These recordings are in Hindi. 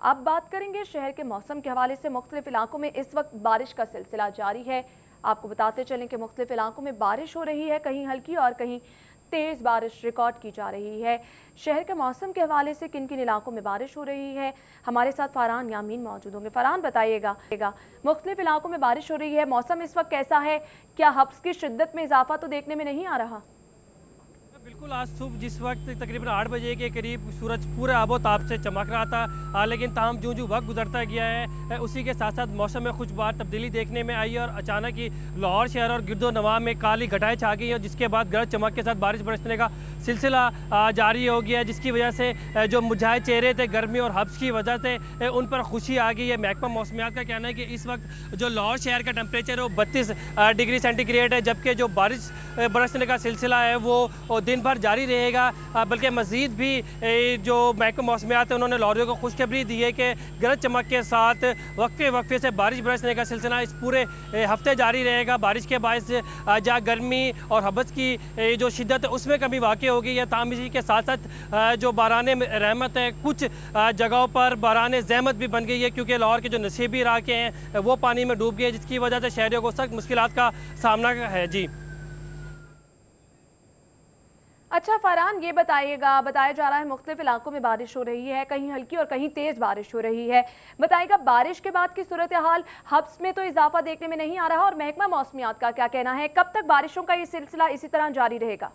अब बात करेंगे शहर के मौसम के हवाले से। मुख्तलिफ इलाकों में इस वक्त बारिश का सिलसिला जारी है। आपको बताते चलें कि मुख्तलिफ इलाकों में बारिश हो रही है, कहीं हल्की और कहीं तेज बारिश रिकॉर्ड की जा रही है। शहर के मौसम के हवाले से किन किन इलाकों में बारिश हो रही है, हमारे साथ फरहान यामीन मौजूद होंगे। फरहान बताइएगा, मुख्तलिफ इलाकों में बारिश हो रही है, मौसम इस वक्त कैसा है? क्या हब्स की शिद्दत में इजाफा तो देखने में नहीं आ रहा? बिल्कुल, आज सुबह जिस वक्त तकरीबन 8 बजे के करीब सूरज पूरे आबोताब से चमक रहा था, लेकिन ताहम जो वक्त गुजरता गया है उसी के साथ साथ मौसम में कुछ बार तब्दीली देखने में आई और अचानक ही लाहौर शहर और गिरदो नवाह में काली घटाएं छा गई और जिसके बाद गरज चमक के साथ बारिश बरसने का सिलसिला जारी हो गया, जिसकी वजह से जो मुरझाए चेहरे थे गर्मी और हब्स की वजह से उन पर खुशी आ गई है। महकमा मौसमियात का कहना है कि इस वक्त जो लाहौर शहर का टेम्परेचर है वो 32 डिग्री सेंटीग्रेड है, जबकि जो बारिश बरसने का सिलसिला है वो दिन भर जारी रहेगा। बल्कि मज़ीद भी जो महकमा मौसमियात है उन्होंने लाहौरियों को खुशखबरी दी है कि गरज चमक के साथ वक्फे से बारिश बरसने का सिलसिला इस पूरे हफ्ते जारी रहेगा। बारिश के बायस जहाँ गर्मी और हबस की जो शिद्दत है उसमें कमी वाक़ई होगी या ताम इसी के साथ साथ जो बाराने रहमत है, कुछ जगहों पर बाराने ज़हमत भी बन गई है, क्योंकि लाहौर के जो नसीबी इलाके हैं वो पानी में डूब गए, जिसकी वजह से शहरियों को सख्त मुश्किलात का सामना है। जी अच्छा फरहान, ये बताइएगा, बताया जा रहा है मुख्तलिफ इलाकों में बारिश हो रही है, कहीं हल्की और कहीं तेज बारिश हो रही है। बताइएगा बारिश के बाद की सूरत हाल, हब्स में तो इजाफा देखने में नहीं आ रहा और महकमा मौसमियात का क्या कहना है, कब तक बारिशों का ये सिलसिला इसी तरह जारी रहेगा?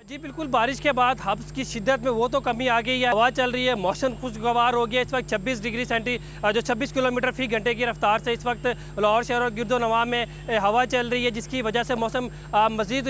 जी बिल्कुल, बारिश के बाद हब्स की शिद्दत में वो तो कमी आ गई है, हवा चल रही है, मौसम खुशगवार हो गया। इस वक्त 26 डिग्री सेंटी जो 26 किलोमीटर फी घंटे की रफ्तार से इस वक्त लाहौर शहर और गिरदो नवाह में हवा चल रही है, जिसकी वजह से मौसम मज़ीद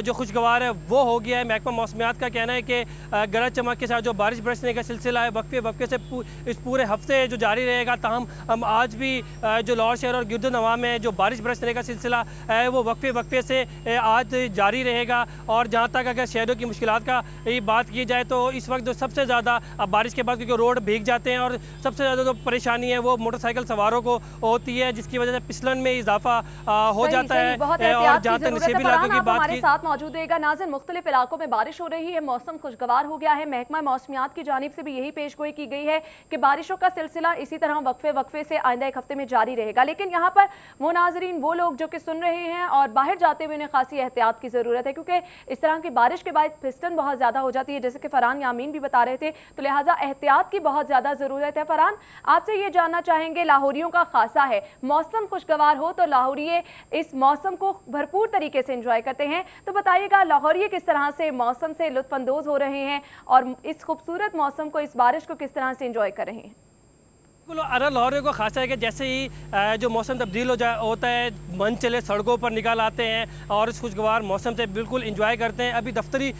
जो खुशगवार है वो हो गया है। महकमा मौसमियात का कहना है कि गरज चमक के साथ जो बारिश बरसने का सिलसिला है वक्फे से इस पूरे हफ्ते जो जारी रहेगा। ताहम हम आज भी जो लाहौर शहर और गिरदो नवाह में जो बारिश बरसने का सिलसिला है वो वक्फे से आज जारी रहेगा। और जहाँ तक अगर शहरों की मुश्किलात का ये बात की जाए तो इस वक्त जो सबसे ज़्यादा बारिश के बाद क्योंकि रोड भीग जाते हैं और सबसे ज़्यादा जो परेशानी है वो मोटरसाइकिल सवारों को होती है, जिसकी वजह से फिसलन में इजाफा हो जाता है। और जहाँ तक नसीबी इलाकों की बात हमारे साथ मौजूद रहेगा। नाज़रीन, मुख्तलिफ इलाकों में बारिश हो रही है, मौसम खुशगवार हो गया है। महकमा मौसमियात की जानिब से भी यही पेशगोई की गई है कि बारिशों का सिलसिला इसी तरह वक्फे से आइंदा एक हफ्ते में जारी रहेगा। लेकिन यहाँ पर वो नाजरीन, वो लोग जो कि सुन रहे हैं और बाहर जाते हुए उन्हें खासी एहतियात की ज़रूरत है, क्योंकि इस तरह की बारिश के बाद फिसलन बहुत ज़्यादा हो जाती है, जैसे कि फरहान यामीन भी बता रहे थे, तो लिहाजा एहतियात की बहुत ज़्यादा ज़रूरत है। फरहान, आपसे ये जानना चाहेंगे, लाहौरियों का खासा है, मौसम खुशगवार हो तो लाहौरिये इस मौसम को भरपूर तरीके से एंजॉय करते हैं, तो बताइएगा लाहौरिये किस तरह से मौसम से लुत्फानंदोज हो रहे हैं और इस खूबसूरत मौसम को, इस बारिश को किस तरह से एंजॉय कर रहे हैं? बिल्कुल, अरब लाहौरियों को खासा है कि जैसे ही जो मौसम तब्दील होता है, मन चले सड़कों पर निकल आते हैं और इस खुशगवार मौसम से बिल्कुल इंजॉय करते हैं। अभी दफ्तरी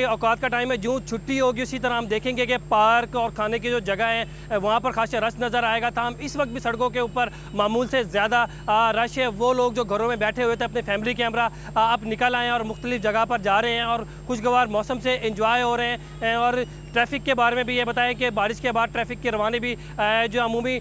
औकात का टाइम है, जो छुट्टी होगी उसी तरह हम देखेंगे कि पार्क और खाने की जो जगह है वहाँ पर खासा रश नज़र आएगा। ताहम इस वक्त भी सड़कों के ऊपर मामूल से ज़्यादा रश है। वो लोग जो घरों में बैठे हुए थे अपने फैमिली के हमरा अब निकल आए हैं और मुख्तलिफ जगह पर जा रहे हैं और खुशगवार मौसम से इंजॉय हो रहे हैं। और ट्रैफिक के बारे में भी ये बताएं कि बारिश के बाद ट्रैफिक के रवानी भी जो अमूमी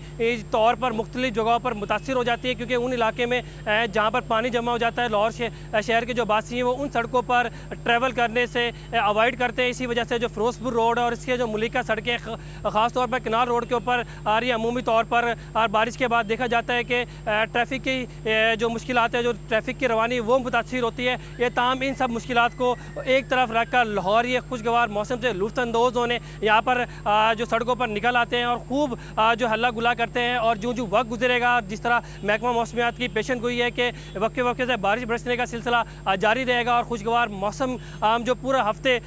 तौर पर मुख्तलिफ जगहों पर मुतासिर हो जाती है, क्योंकि उन इलाके में जहाँ पर पानी जमा हो जाता है लाहौर शहर के जो वासी हैं वो उन सड़कों पर ट्रैवल करने से अवॉइड करते हैं। इसी वजह से जो फिरोजपुर रोड और इसके जो मुलिका सड़कें ख़ास तौर पर किनार रोड के ऊपर आ रही है, अमूमी तौर पर और बारिश के बाद देखा जाता है कि ट्रैफिक की जो मुश्किलात है, जो ट्रैफिक की रवानी वो मुतासिर होती है। ये तमाम इन सब मुश्किलात को एक तरफ रख कर लाहौर ये खुशगवार मौसम से लुत्फ़अंदोज़ होने यहाँ पर जो सड़कों पर निकल आते हैं और खूब जो हल्ला गुला करते हैं। और जो वक्त गुजरेगा, जिस तरह महकमा मौसमियात की पेशन गोई है कि वक्फे से बारिश बरसने का सिलसिला जारी रहेगा और खुशगवार मौसम जो पूरा हफ्ते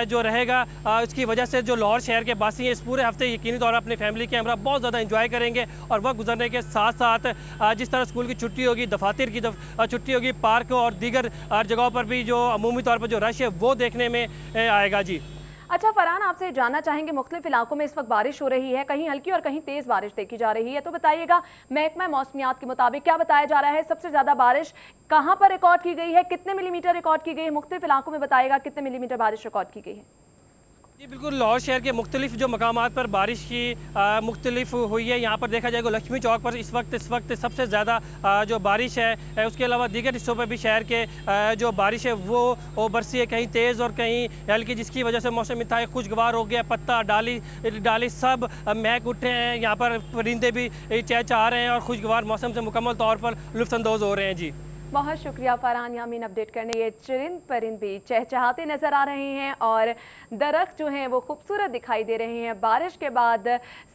जो रहेगा, इसकी वजह से जो लाहौर शहर के बासी हैं इस पूरे हफ्ते यकीनी तौर पर अपनी फैमिली के हमरा बहुत ज़्यादा इंजॉय करेंगे। और वक्त गुजरने के साथ साथ जिस तरह स्कूल की छुट्टी होगी, दफातर की छुट्टी होगी, पार्क और दीगर जगहों पर भी जो अमूमी तौर पर जो रश है वो देखने में आएगा। जी अच्छा फरहान, आपसे जानना चाहेंगे, मुख्तलिफ इलाकों में इस वक्त बारिश हो रही है, कहीं हल्की और कहीं तेज बारिश देखी जा रही है, तो बताइएगा महकमा मौसमियात के मुताबिक क्या बताया जा रहा है, सबसे ज्यादा बारिश कहां पर रिकॉर्ड की गई है, कितने मिलीमीटर रिकॉर्ड की गई है? मुख्तलिफ इलाकों में बताइएगा कितने मिलीमीटर बारिश रिकॉर्ड की गई है? जी बिल्कुल, लाहौर शहर के मुख्तलिफ जो मकामात पर बारिश की मुख्तलिफ हुई है। यहाँ पर देखा जाएगा लक्ष्मी चौक पर इस वक्त सबसे ज़्यादा जो बारिश है, उसके अलावा दीगर हिस्सों पर भी शहर के जो बारिश है वो बरसी है, कहीं तेज़ और कहीं हल्की, जिसकी वजह से मौसम इंतहाई खुशगवार हो गया। पत्ता डाली डाली सब महक उठे हैं। यहाँ पर परिंदे भी चहचहा रहे हैं और खुशगवार मौसम से मुकम्मल तौर पर लुत्फ़अंदोज़ हो रहे हैं। जी बहुत शुक्रिया फरहान यामीन अपडेट करने। ये चरिंद परिंद भी चहचहाते नजर आ रहे हैं और दरख्त जो हैं वो खूबसूरत दिखाई दे रहे हैं। बारिश के बाद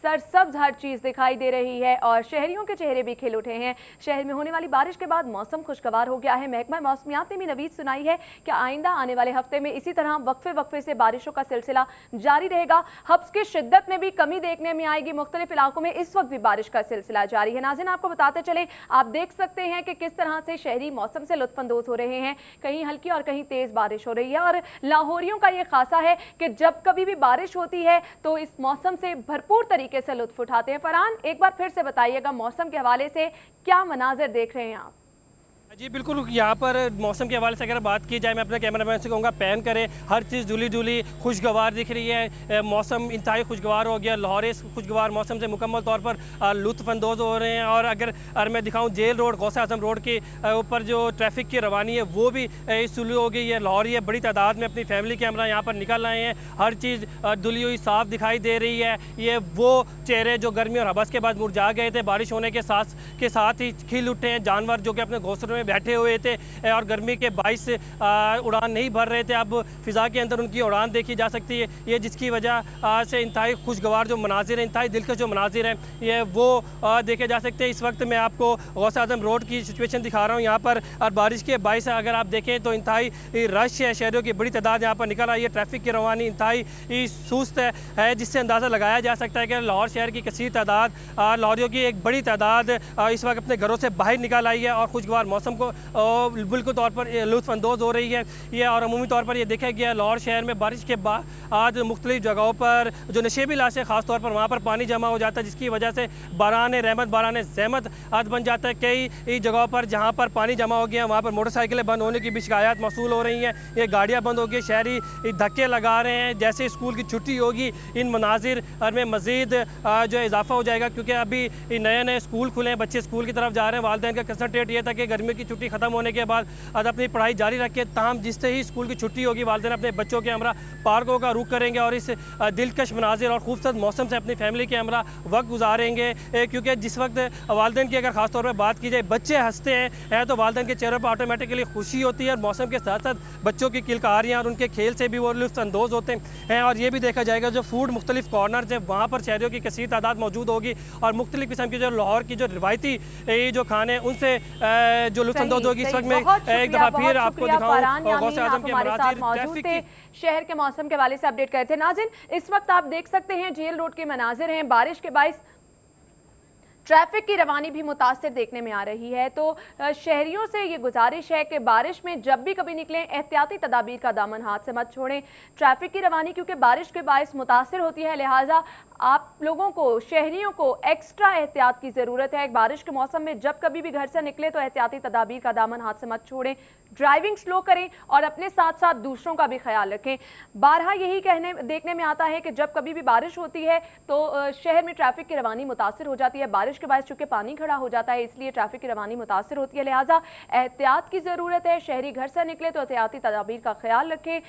सरसब्ज हर चीज़ दिखाई दे रही है और शहरियों के चेहरे भी खिल उठे हैं। शहर में होने वाली बारिश के बाद मौसम खुशगवार हो गया है। महकमा मौसमियात ने भी नवीद सुनाई है कि आइंदा आने वाले हफ्ते में इसी तरह वक्फे वक्फे से बारिशों का सिलसिला जारी रहेगा। हब्स की शिद्दत में भी कमी देखने में आएगी। मुख्तलिफ इलाकों में इस वक्त भी बारिश का सिलसिला जारी है। नाज़रीन, आपको बताते चले, आप देख सकते हैं कि किस तरह से शहरी मौसम से लुत्फअंदोज हो रहे हैं। कहीं हल्की और कहीं तेज बारिश हो रही है और लाहौरियों का ये खासा है कि जब कभी भी बारिश होती है तो इस मौसम से भरपूर तरीके से लुत्फ उठाते हैं। फरहान, एक बार फिर से बताइएगा मौसम के हवाले से क्या मनाजिर देख रहे हैं आप? जी बिल्कुल, यहाँ पर मौसम के हवाले से अगर बात की जाए, मैं अपने कैमरामैन से कहूँगा पैन करे। हर चीज़ धुली धुली खुशगवार दिख रही है। मौसम इंतहाई खुशगवार हो गया। लाहौर इस खुशगवार मौसम से मुकम्मल तौर पर लुत्फ़अंदोज़ हो रहे हैं। और अगर मैं दिखाऊँ जेल रोड, गौसे आज़म रोड के ऊपर जो ट्रैफिक की रवानी है वो भी सुलू हो गई है। लाहौरी बड़ी तादाद में अपनी फैमिली कैमरा यहाँ पर निकल आए हैं। हर चीज़ धुली हुई साफ़ दिखाई दे रही है। ये वो चेहरे जो गर्मी और हबस के बाद मुरझा गए थे, बारिश होने के साथ ही खिल उठे हैं। जानवर जो कि अपने घोंसलों में बैठे हुए थे और गर्मी के बाइस उड़ान नहीं भर रहे थे, अब फ़िज़ा के अंदर उनकी उड़ान देखी जा सकती है। ये जिसकी वजह से इंतहाई खुशगवार जो मनाजिर हैं, इंतहाई दिलकश जो मनाजिर हैं, ये वो देखे जा सकते हैं। इस वक्त मैं आपको गौसे आज़म रोड की सिचुएशन दिखा रहा हूँ। यहाँ पर और बारिश के बाइस अगर आप देखें तो इंतहाई रश है। शहरों की बड़ी तादाद यहाँ पर निकल आई है। ट्रैफिक की रवानी इंतहाई सुस्त है, जिससे अंदाज़ा लगाया जा सकता है कि लाहौर शहर की कसीर तादाद लाहौरियों की एक बड़ी तादाद इस वक्त अपने घरों से बाहर निकल आई है और खुशगवार मौसम को बिल्कुल तौर पर लुत्फ़अंदोज़ हो रही है। ये और अमूमी तौर पर ये देखा गया लाहौर शहर में बारिश के बाद मुख्तलिफ जगहों पर जो नशेबी इलाके हैं, ख़ास तौर पर वहाँ पर पानी जमा हो जाता है, जिसकी वजह से बारान रहमत बारान ज़हमत आज बन जाता है। कई जगहों पर जहाँ पर पानी जमा हो गया वहाँ पर मोटरसाइकिलें बंद होने की भी शिकायत मौसूल हो रही हैं। ये गाड़ियाँ बंद हो गई, शहरी धक्के लगा रहे हैं। जैसे स्कूल की छुट्टी होगी इन मनाजिर में मज़ीद जो है इजाफा हो जाएगा, क्योंकि अभी नए नए स्कूल खुले हैं, बच्चे स्कूल की तरफ जा रहे हैं। वालिदैन का कंसंट्रेट ये था कि गर्मी की छुट्टी ख़त्म होने के बाद आज अपनी पढ़ाई जारी रखें। ताहम जिससे ही स्कूल की छुट्टी होगी, वालिदैन अपने बच्चों के हमरा पार्कों का रुख करेंगे और इस दिलकश मनाजिर और खूबसूरत मौसम से अपनी फैमिली के हमरा वक्त गुजारेंगे। क्योंकि जिस वक्त वालिदैन की अगर ख़ास तौर पर बात की जाए, बच्चे हंसते हैं तो वालिदैन के चेहरों पर ऑटोमेटिकली खुशी होती है और मौसम के साथ साथ बच्चों की किलकारियाँ और उनके खेल से भी वो लुत्फ़अंदोज़ होते हैं। और ये भी देखा जाएगा जो फूड मुख्तलिफ कॉर्नर है वहाँ पर शहरियों की कसीर तादाद मौजूद होगी और मुख्तलिफ किस्म की जो लाहौर की जो रिवायती जो खाने उनसे जो लुत्फ़अंदोज़ होगी। इस वक्त मैं एक दफ़ा फिर आपको दिखाऊं गौसे आज़म के मनाजिर ट्रैफिक की शहर के मौसम के हवाले से अपडेट करते हैं। नाज़रीन, इस वक्त आप देख सकते हैं जेल रोड के मनाजिर हैं। बारिश के बाइस ट्रैफिक की रवानी भी मुतासिर देखने में आ रही है। तो शहरियों से ये गुजारिश है कि बारिश में जब भी कभी निकलें एहतियाती तदाबीर का दामन हाथ से मत छोड़ें। ट्रैफिक की रवानी क्योंकि बारिश के बाइस मुतासिर होती है, लिहाजा आप लोगों को, शहरियों को एक्स्ट्रा एहतियात की ज़रूरत है। बारिश के मौसम में जब कभी भी घर से निकले तो एहतियाती तदाबीर का दामन हाथ से मत छोड़ें। ड्राइविंग स्लो करें और अपने साथ साथ दूसरों का भी ख्याल रखें। बारहा यही देखने में आता है कि जब कभी भी बारिश होती है तो शहर में ट्रैफिक की रवानी मुतासिर हो जाती है। बारिश के बाद चूंकि पानी खड़ा हो जाता है, इसलिए ट्रैफिक की रवानी मुतासिर होती है, लिहाजा एहतियात की ज़रूरत है। शहरी घर से निकले तो एहतियाती तदाबीर का ख्याल रखें।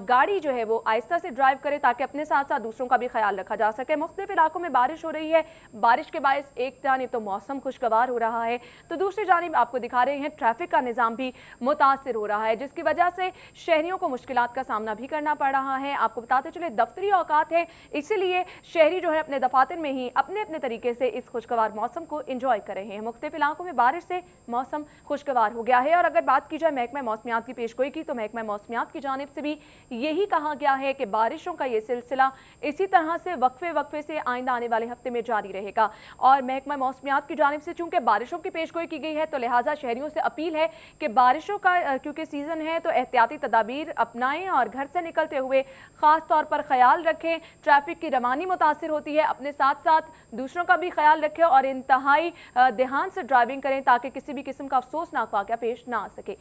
गाड़ी जो है वो आहिस्ता से ड्राइव करें ताकि अपने साथ साथ दूसरों का भी ख्याल रखा जा सके। मुख्तलिफ इलाकों में बारिश हो रही है। बारिश के बायस एक जानिब तो मौसम खुशगवार हो रहा है तो दूसरी जानिब आपको दिखा रहे हैं ट्रैफिक का निज़ाम भी मुतासिर हो रहा है, जिसकी वजह से शहरियों को मुश्किलात का सामना भी करना पड़ रहा है। आपको बताते चले दफ्तरी औकात है, इसीलिए शहरी जो है अपने दफातर में ही अपने अपने तरीके से इस खुशगवार मौसम को इंजॉय कर रहे हैं। मुख्तलिफ इलाकों में बारिश से मौसम खुशगवार हो गया है। और अगर बात की जाए महकमा मौसमियात की पेशगोई की, तो महकमा मौसमियात की जानिब से भी यही कहा गया है कि बारिशों का ये सिलसिला इसी तरह से वक्फे वक्फे से आइंदा आने वाले हफ्ते में जारी रहेगा। और महकमा मौसमियात की जानिब से चूंकि बारिशों की पेशगोई की गई है तो लिहाजा शहरियों से अपील है कि बारिशों का क्योंकि सीजन है तो एहतियाती तदाबीर अपनाएं और घर से निकलते हुए खास तौर पर ख्याल रखें। ट्रैफिक की रवानी मुतासिर होती है, अपने साथ साथ दूसरों का भी ख्याल रखें और इंतहाई ध्यान से ड्राइविंग करें ताकि किसी भी किस्म का अफसोसनाक वाक़या पेश ना आ सके।